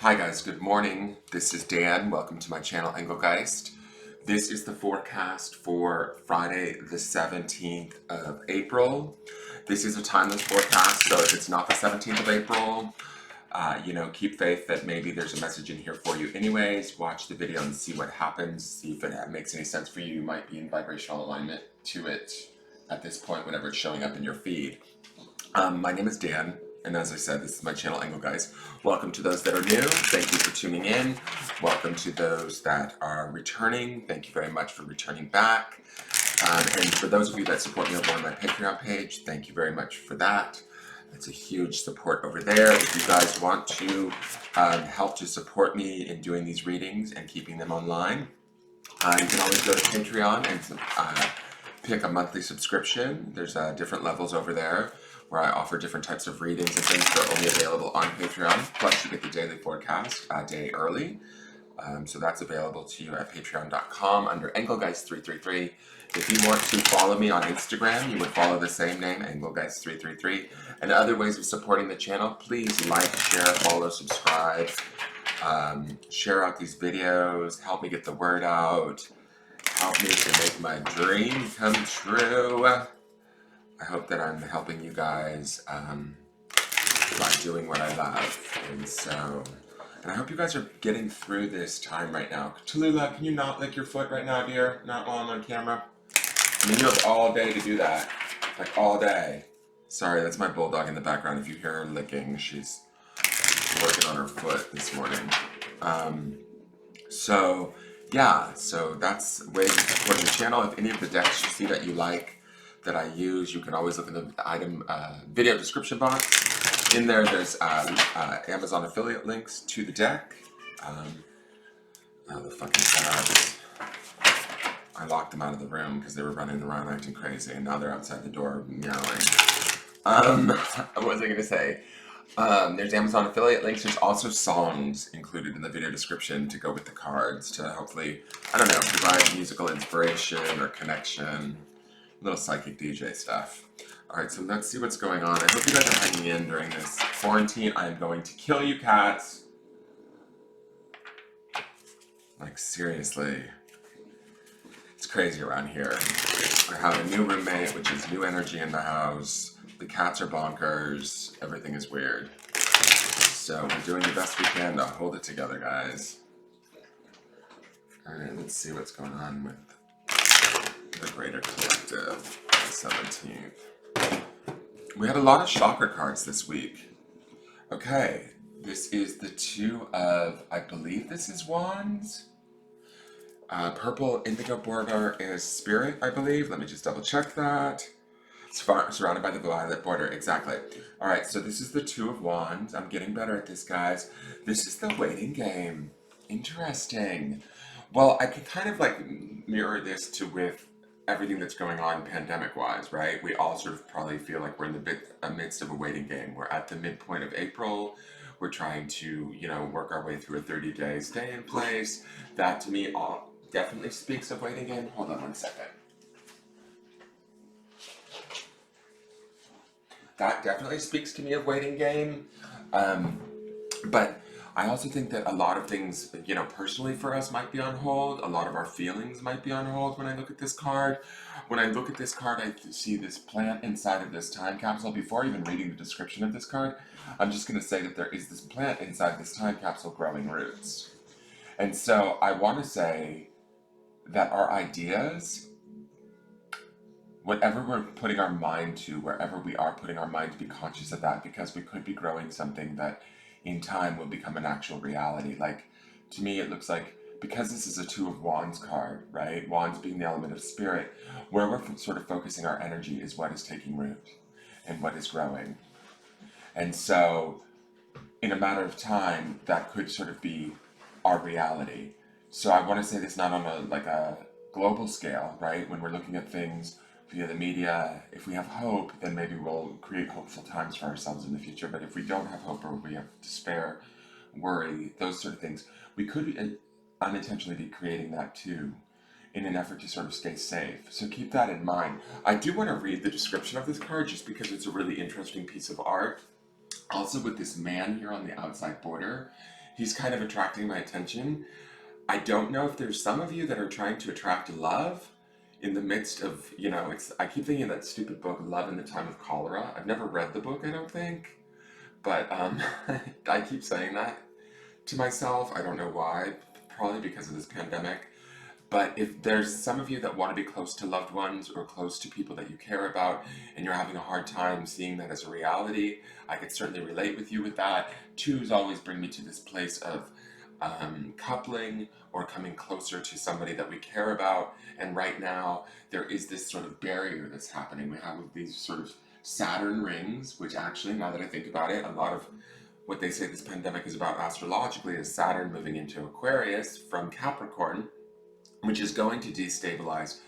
Hi guys, good morning. This is Dan. Welcome to my channel, Engelgeist. This is the forecast for Friday, the 17th of April. This is a timeless forecast, so if it's not the 17th of April, keep faith that maybe there's a message in here for you anyways. Watch the video and see what happens. See if it makes any sense for you. You might be in vibrational alignment to it at this point whenever it's showing up in your feed. My name is Dan, and as I said, this is my channel, Engelgeist. Welcome to those that are new. Thank you for tuning in. Welcome to those that are returning. Thank you very much for returning back. And for those of you that support me over on my Patreon page, thank you very much for that. That's a huge support over there. If you guys want to help to support me in doing these readings and keeping them online, you can always go to Patreon and pick a monthly subscription. There's different levels over there where I offer different types of readings and things that are only available on Patreon. Plus, you get the daily forecast a day early. So that's available to you at patreon.com under Engelgeist333. If you want to follow me on Instagram, you would follow the same name, Engelgeist333. And other ways of supporting the channel, please like, share, follow, subscribe. Share out these videos, help me get the word out, help me to make my dream come true. I hope that I'm helping you guys by doing what I love. And I hope you guys are getting through this time right now. Tallulah, can you not lick your foot right now, dear? Not while I'm on camera? I mean, you have all day to do that. Like, all day. Sorry, that's my bulldog in the background. If you hear her licking, she's working on her foot this morning. So that's ways of supporting the channel. If any of the decks you see that you like, that I use, you can always look in the item video description box. In there's Amazon affiliate links to the deck. The fucking tabs. I locked them out of the room because they were running around acting crazy, and now they're outside the door meowing. What was I going to say? There's Amazon affiliate links. There's also songs included in the video description to go with the cards to hopefully, I don't know, provide musical inspiration or connection. Little psychic DJ stuff. Alright, so let's see what's going on. I hope you guys are hanging in during this quarantine. I am going to kill you, cats. Like, seriously. It's crazy around here. I have a new roommate, which is new energy in the house. The cats are bonkers. Everything is weird. So we're doing the best we can to hold it together, guys. Alright, let's see what's going on with the Greater Collective, the 17th. We had a lot of shocker cards this week. Okay, this is the Two of, I believe this is Wands. Purple indigo border is Spirit, I believe. Let me just double check that. Surrounded by the violet border, exactly. Alright, so this is the Two of Wands. I'm getting better at this, guys. This is the waiting game. Interesting. Well, I could kind of like mirror this with everything that's going on pandemic-wise, right? We all sort of probably feel like we're in the midst of a waiting game. We're at the midpoint of April. We're trying to, work our way through a 30-day stay in place. That, to me, definitely speaks of waiting game. Hold on one second. That definitely speaks to me of waiting game. But I also think that a lot of things, personally for us might be on hold. A lot of our feelings might be on hold when I look at this card. When I look at this card, I see this plant inside of this time capsule. Before even reading the description of this card, I'm just going to say that there is this plant inside this time capsule growing roots. And so I want to say that our ideas, whatever we're putting our mind to, wherever we are putting our mind, to be conscious of that, because we could be growing something that in time will become an actual reality. Like, to me, it looks like, because this is a Two of Wands card, right? Wands being the element of spirit, where we're sort of focusing our energy is what is taking root and what is growing. And so, in a matter of time, that could sort of be our reality. So I want to say this not on a global scale, right? When we're looking at things via the media, if we have hope, then maybe we'll create hopeful times for ourselves in the future. But if we don't have hope, or we have despair, worry, those sort of things, we could unintentionally be creating that too, in an effort to sort of stay safe. So keep that in mind. I do want to read the description of this card just because it's a really interesting piece of art. Also, with this man here on the outside border, he's kind of attracting my attention. I don't know if there's some of you that are trying to attract love in the midst of, I keep thinking of that stupid book, Love in the Time of Cholera. I've never read the book, I don't think, but I keep saying that to myself. I don't know why, probably because of this pandemic. But if there's some of you that want to be close to loved ones or close to people that you care about, and you're having a hard time seeing that as a reality, I could certainly relate with you with that. Twos always bring me to this place of coupling or coming closer to somebody that we care about. And right now, there is this sort of barrier that's happening. We have these sort of Saturn rings, which actually, now that I think about it, a lot of what they say this pandemic is about astrologically is Saturn moving into Aquarius from Capricorn, which is going to destabilize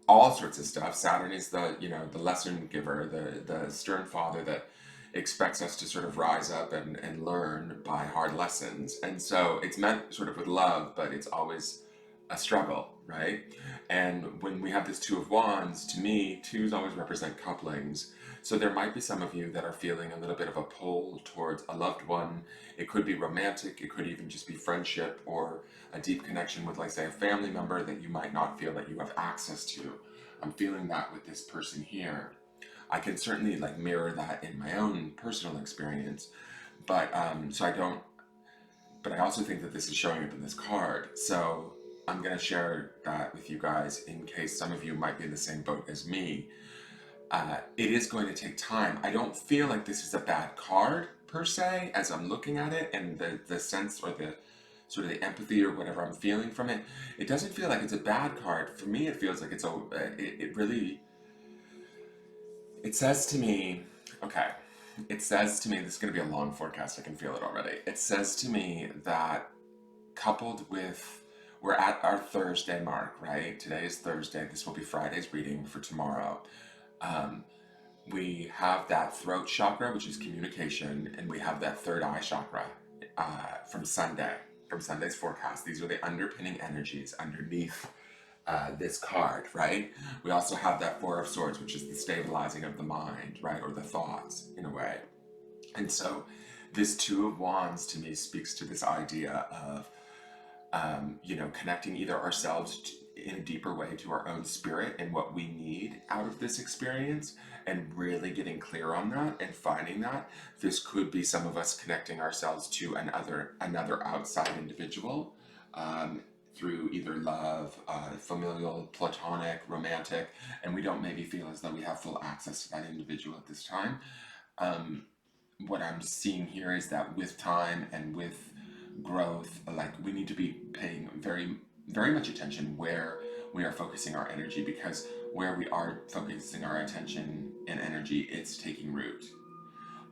all sorts of stuff. Saturn is the lesson giver, the stern father that expects us to sort of rise up and learn by hard lessons. And so it's meant sort of with love, but it's always a struggle, right? And when we have this Two of Wands, to me, twos always represent couplings. So there might be some of you that are feeling a little bit of a pull towards a loved one. It could be romantic, it could even just be friendship or a deep connection with, like, say, a family member that you might not feel that you have access to. I'm feeling that with this person here. I can certainly like mirror that in my own personal experience, but but I also think that this is showing up in this card. So I'm going to share that with you guys in case some of you might be in the same boat as me. It is going to take time. I don't feel like this is a bad card per se as I'm looking at it, and the sense or the sort of the empathy or whatever I'm feeling from it. It doesn't feel like it's a bad card. For me, it feels like it really, it says to me, okay, it says to me, this is going to be a long forecast, I can feel it already. It says to me that coupled with, we're at our Thursday mark, right? Today is Thursday. This will be Friday's reading for tomorrow. We have that throat chakra, which is communication, and we have that third eye chakra from Sunday's forecast. These are the underpinning energies underneath this card, right? We also have that Four of Swords, which is the stabilizing of the mind, right? Or the thoughts, in a way. And so this Two of Wands to me speaks to this idea of, connecting either ourselves in a deeper way to our own spirit and what we need out of this experience, and really getting clear on that and finding that. This could be some of us connecting ourselves to another outside individual, through either love, familial, platonic, romantic, and we don't maybe feel as though we have full access to that individual at this time. What I'm seeing here is that with time and with growth, like, we need to be paying very, very much attention where we are focusing our energy, because where we are focusing our attention and energy, it's taking root.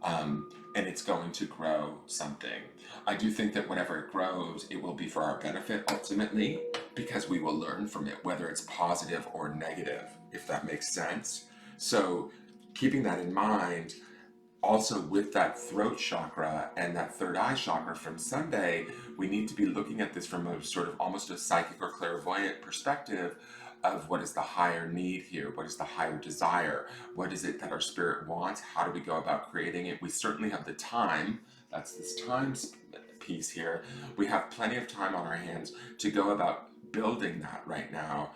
And it's going to grow something. I do think that whenever it grows, it will be for our benefit ultimately, because we will learn from it, whether it's positive or negative, if that makes sense. So keeping that in mind, also with that throat chakra and that third eye chakra from Sunday, we need to be looking at this from a sort of almost a psychic or clairvoyant perspective of what is the higher need here, what is the higher desire, what is it that our spirit wants, how do we go about creating it. We certainly have the time, that's this time piece here. We have plenty of time on our hands to go about building that right now,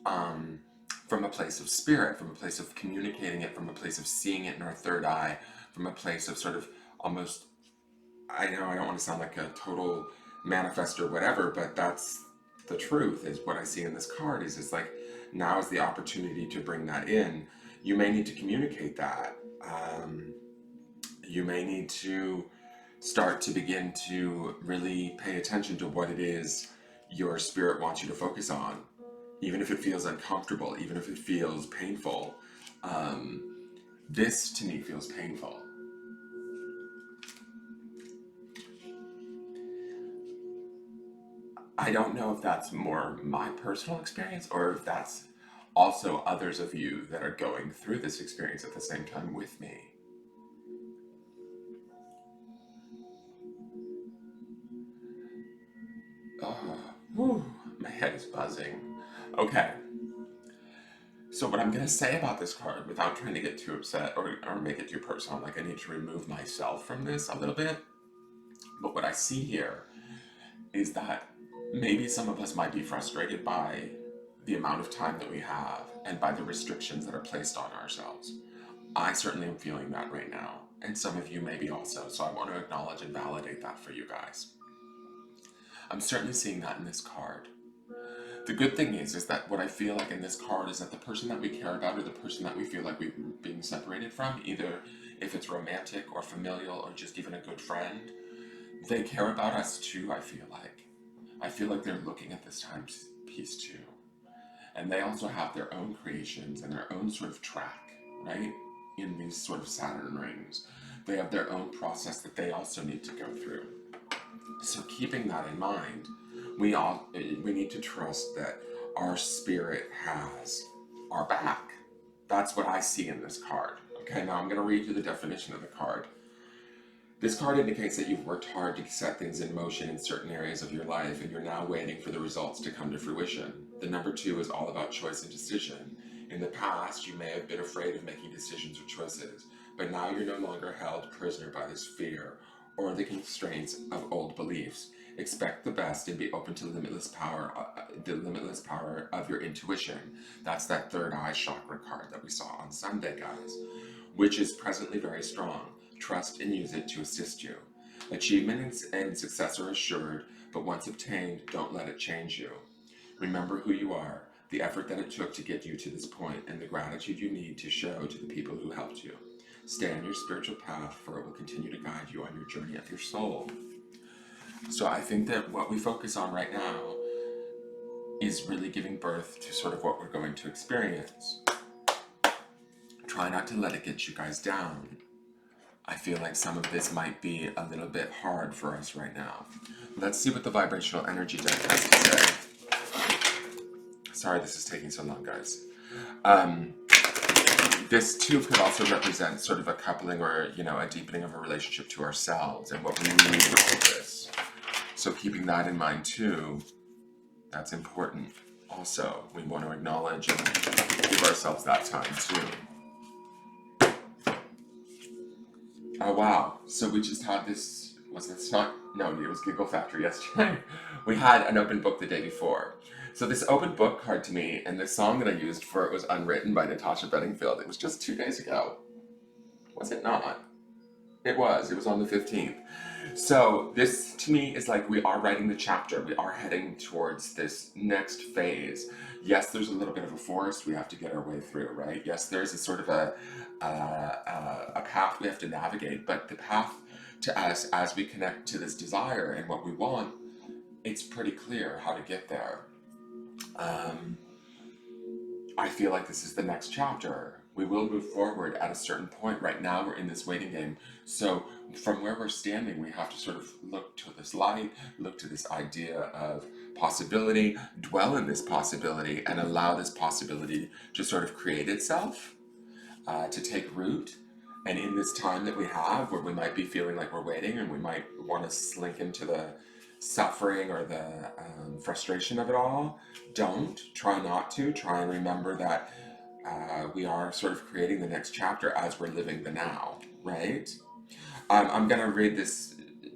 from a place of spirit, from a place of communicating it, from a place of seeing it in our third eye, from a place of sort of almost, I know I don't want to sound like a total manifest or whatever, but that's the truth, is what I see in this card is it's like, now is the opportunity to bring that in. You may need to communicate that. You may need to start to begin to really pay attention to what it is your spirit wants you to focus on, even if it feels uncomfortable, even if it feels painful. This to me feels painful. I don't know if that's more my personal experience or if that's also others of you that are going through this experience at the same time with me. Oh, whew, my head is buzzing. Okay. So what I'm going to say about this card, without trying to get too upset or make it too personal, like I need to remove myself from this a little bit. But what I see here is that maybe some of us might be frustrated by the amount of time that we have and by the restrictions that are placed on ourselves. I certainly am feeling that right now, and some of you maybe also, so I want to acknowledge and validate that for you guys. I'm certainly seeing that in this card. The good thing is that what I feel like in this card is that the person that we care about or the person that we feel like we're being separated from, either if it's romantic or familial or just even a good friend, they care about us too, I feel like. I feel like they're looking at this timepiece too. And they also have their own creations and their own sort of track, right? In these sort of Saturn rings. They have their own process that they also need to go through. So keeping that in mind, we need to trust that our spirit has our back. That's what I see in this card. Okay, now I'm going to read you the definition of the card. This card indicates that you've worked hard to set things in motion in certain areas of your life, and you're now waiting for the results to come to fruition. The number 2 is all about choice and decision. In the past, you may have been afraid of making decisions or choices, but now you're no longer held prisoner by this fear or the constraints of old beliefs. Expect the best and be open to the limitless power of your intuition. That's that third eye chakra card that we saw on Sunday, guys, which is presently very strong. Trust and use it to assist you. Achievement and success are assured, but once obtained, don't let it change you. Remember who you are, the effort that it took to get you to this point, and the gratitude you need to show to the people who helped you. Stay on your spiritual path, for it will continue to guide you on your journey of your soul. So I think that what we focus on right now is really giving birth to sort of what we're going to experience. Try not to let it get you guys down. I feel like some of this might be a little bit hard for us right now. Let's see what the vibrational energy deck has to say. Sorry this is taking so long, guys. This too could also represent sort of a coupling or, a deepening of a relationship to ourselves and what we need in all of this. So keeping that in mind too, that's important. Also, we want to acknowledge and give ourselves that time too. Oh wow, so we just had this, was this not? No, it was Giggle Factory yesterday. We had an open book the day before. So this open book card to me, and the song that I used for it was Unwritten by Natasha Bedingfield. It was just 2 days ago. Was it not? It was on the 15th. So this to me is like we are writing the chapter. We are heading towards this next phase. Yes, there's a little bit of a forest we have to get our way through, right? Yes, there's a sort of a path we have to navigate, but the path to us as we connect to this desire and what we want, it's pretty clear how to get there. I feel like this is the next chapter. We will move forward at a certain point. Right now we're in this waiting game. So from where we're standing, we have to sort of look to this light, look to this idea of possibility, dwell in this possibility, and allow this possibility to sort of create itself, to take root. And in this time that we have, where we might be feeling like we're waiting and we might want to slink into the suffering or the frustration of it all, try not to. Try and remember that we are sort of creating the next chapter as we're living the now, right? I'm going to read this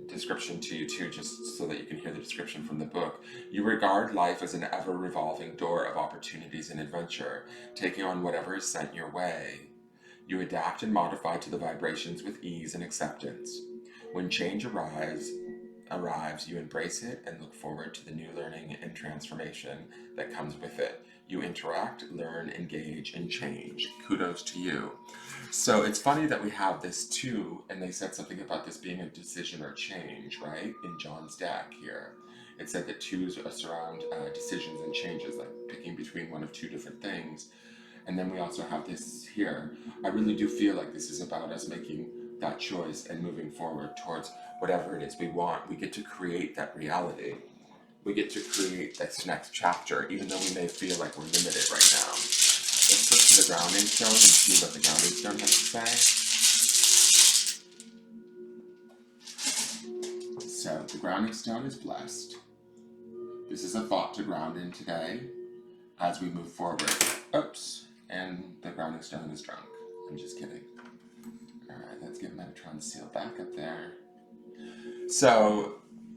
description to you too, just so that you can hear the description from the book. You regard life as an ever-revolving door of opportunities and adventure, taking on whatever is sent your way. You adapt and modify to the vibrations with ease and acceptance. When change arrives, you embrace it and look forward to the new learning and transformation that comes with it. You interact, learn, engage, and change. Kudos to you. So it's funny that we have this too, and they said something about this being a decision or change, right? In John's deck here. It said that twos surround decisions and changes, like picking between one of two different things. And then we also have this here. I really do feel like this is about us making that choice and moving forward towards whatever it is we want. We get to create that reality. We get to create this next chapter, even though we may feel like we're limited right now. Let's look to the grounding stone and see what the grounding stone has to say. So the grounding stone is blessed. This is a thought to ground in today as we move forward. Oops, and the grounding stone is drunk. I'm just kidding. Alright, let's get Metatron seal back up there. So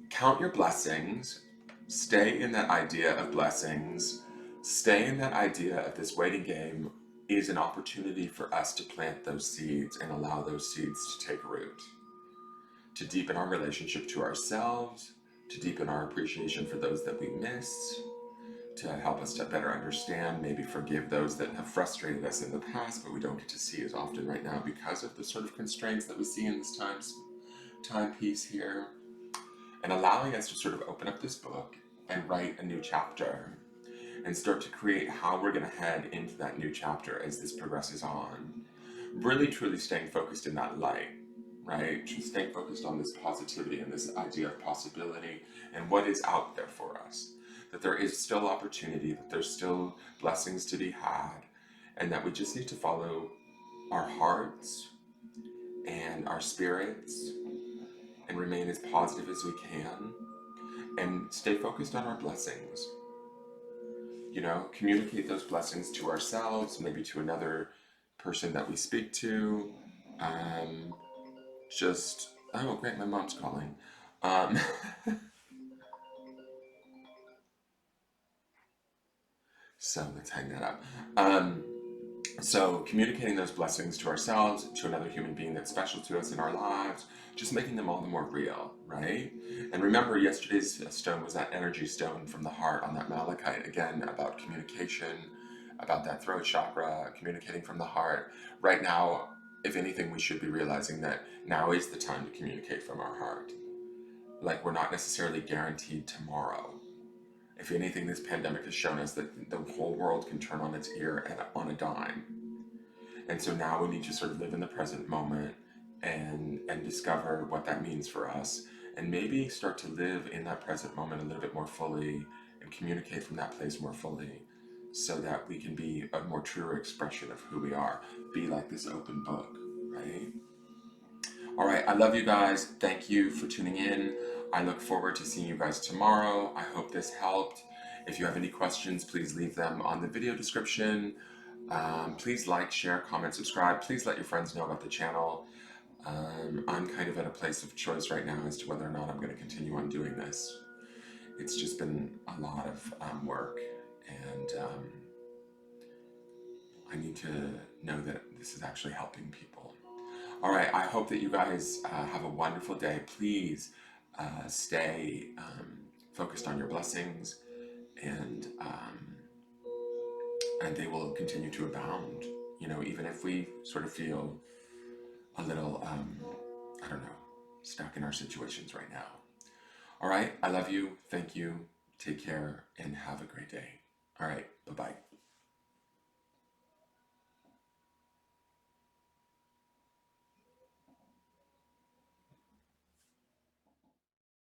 count your blessings, stay in that idea of blessings, stay in that idea of this waiting game is an opportunity for us to plant those seeds and allow those seeds to take root, to deepen our relationship to ourselves, to deepen our appreciation for those that we miss, to help us to better understand, maybe forgive those that have frustrated us in the past, but we don't get to see as often right now because of the sort of constraints that we see in this timepiece here, and allowing us to sort of open up this book and write a new chapter and start to create how we're going to head into that new chapter as this progresses on. Really, truly staying focused in that light, right? Just staying focused on this positivity and this idea of possibility and what is out there for us. That there is still opportunity, that there's still blessings to be had, and that we just need to follow our hearts and our spirits and remain as positive as we can and stay focused on our blessings. You know, communicate those blessings to ourselves, maybe to another person that we speak to. Oh, great, my mom's calling. Um, so let's hang that up. So communicating those blessings to ourselves, to another human being that's special to us in our lives, just making them all the more real, right? And remember, yesterday's stone was that energy stone from the heart on that malachite, again, about communication, about that throat chakra, communicating from the heart. Right now, if anything, we should be realizing that now is the time to communicate from our heart. Like, we're not necessarily guaranteed tomorrow. If anything, this pandemic has shown us that the whole world can turn on its ear and on a dime. And so now we need to sort of live in the present moment and discover what that means for us, and maybe start to live in that present moment a little bit more fully and communicate from that place more fully, so that we can be a more truer expression of who we are. Be like this open book, right? All right, I love you guys. Thank you for tuning in. I look forward to seeing you guys tomorrow. I hope this helped. If you have any questions, please leave them on the video description. Please like, share, comment, subscribe. Please let your friends know about the channel. I'm kind of at a place of choice right now as to whether or not I'm going to continue on doing this. It's just been a lot of work, and I need to know that this is actually helping people. All right, I hope that you guys have a wonderful day. Please stay focused on your blessings, and they will continue to abound. You know, even if we sort of feel a little, I don't know, stuck in our situations right now. All right, I love you. Thank you. Take care and have a great day. All right.